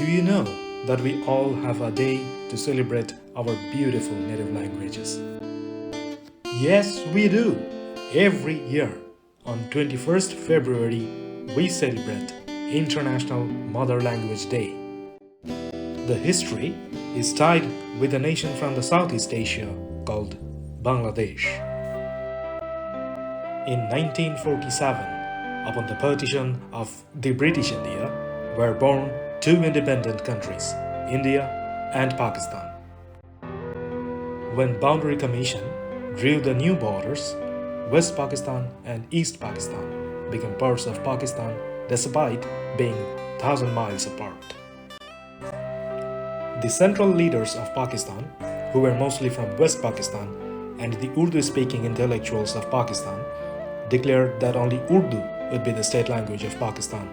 Do you know that we all have a day to celebrate our beautiful native languages? Yes, we do. Every year, on 21st February, we celebrate International Mother Language Day. The history is tied with a nation from the Southeast Asia called Bangladesh. In 1947, upon the partition of the British India, were born two independent countries, India and Pakistan. When Boundary Commission drew the new borders, West Pakistan and East Pakistan became parts of Pakistan despite being 1,000 miles apart. The central leaders of Pakistan, who were mostly from West Pakistan, and the Urdu-speaking intellectuals of Pakistan declared that only Urdu would be the state language of Pakistan,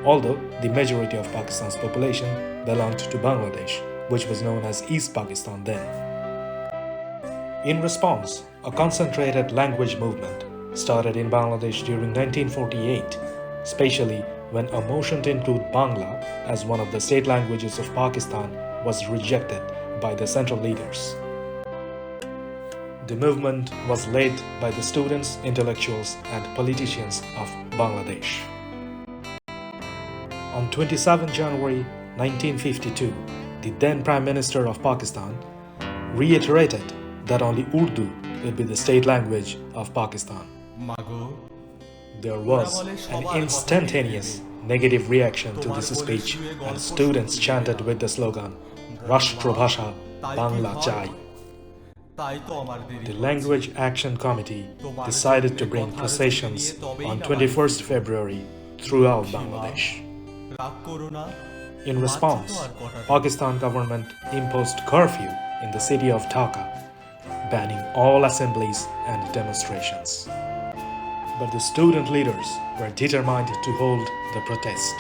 although the majority of Pakistan's population belonged to Bangladesh, which was known as East Pakistan then. In response, a concentrated language movement started in Bangladesh during 1948, especially when a motion to include Bangla as one of the state languages of Pakistan was rejected by the central leaders. The movement was led by the students, intellectuals, and politicians of Bangladesh. On 27 January 1952, the then Prime Minister of Pakistan reiterated that only Urdu would be the state language of Pakistan. There was an instantaneous negative reaction to this speech, and students chanted with the slogan, "Rashtra Bhasha Bangla Chai." The Language Action Committee decided to bring processions on 21st February throughout Bangladesh. In response, Pakistan government imposed curfew in the city of Dhaka, banning all assemblies and demonstrations. But the student leaders were determined to hold the protest.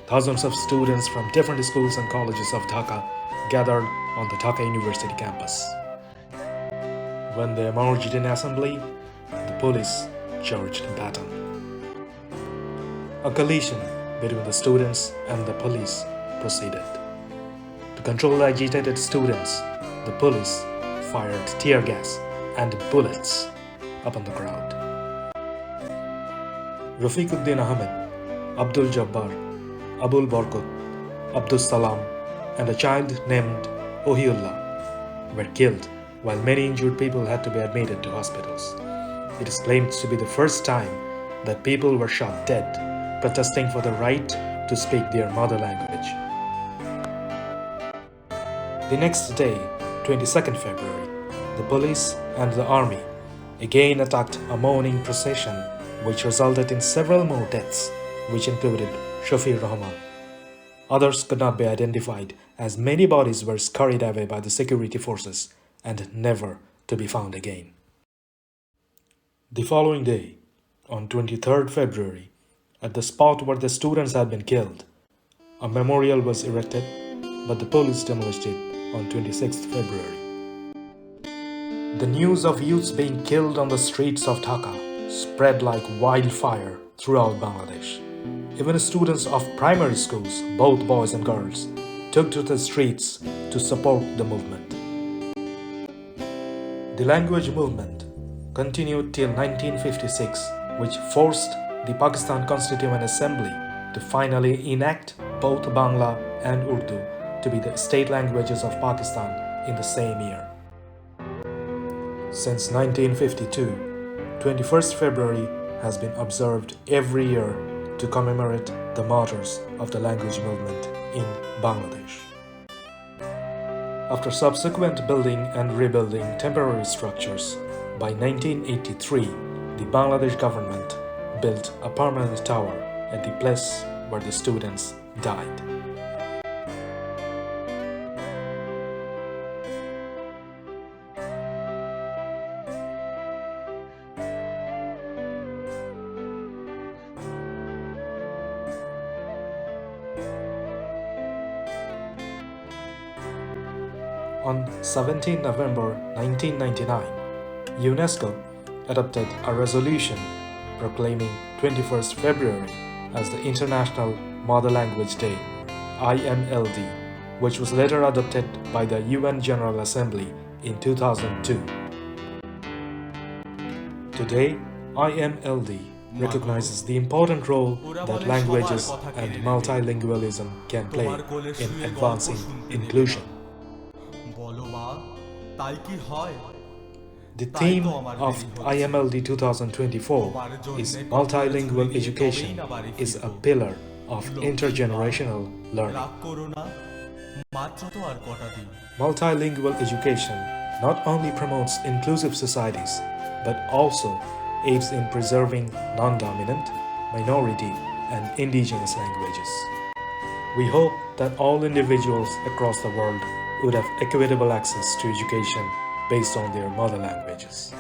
Thousands of students from different schools and colleges of Dhaka gathered on the Dhaka University campus. When they emerged in assembly, the police charged baton. A collision between the students and the police proceeded. To control the agitated students, the police fired tear gas and bullets upon the crowd. Rafiquddin Ahmed, Abdul Jabbar, Abul Barkut, Abdul Salam, and a child named Ohiullah were killed, while many injured people had to be admitted to hospitals. It is claimed to be the first time that people were shot dead protesting for the right to speak their mother language. The next day, 22nd February, the police and the army again attacked a mourning procession, which resulted in several more deaths, which included Shafir Rahman. Others could not be identified, as many bodies were scurried away by the security forces and never to be found again. The following day, on 23rd February, at the spot where the students had been killed, a memorial was erected, but the police demolished it on 26th February. The news of youths being killed on the streets of Dhaka spread like wildfire throughout Bangladesh. Even students of primary schools, both boys and girls, took to the streets to support the movement. The language movement continued till 1956, which forced the Pakistan Constituent Assembly to finally enact both Bangla and Urdu to be the state languages of Pakistan in the same year. Since 1952, 21st February has been observed every year to commemorate the martyrs of the language movement in Bangladesh. After subsequent building and rebuilding temporary structures, by 1983, the Bangladesh government built a permanent tower at the place where the students died. On 17 November 1999, UNESCO adopted a resolution proclaiming 21st February as the International Mother Language Day IMLD, which was later adopted by the UN General Assembly in 2002. Today, IMLD recognizes the important role that languages and multilingualism can play in advancing inclusion. The theme of IMLD 2024 is Multilingual Education is a pillar of intergenerational learning. Multilingual education not only promotes inclusive societies, but also aids in preserving non-dominant, minority, and indigenous languages. We hope that all individuals across the world would have equitable access to education based on their mother languages.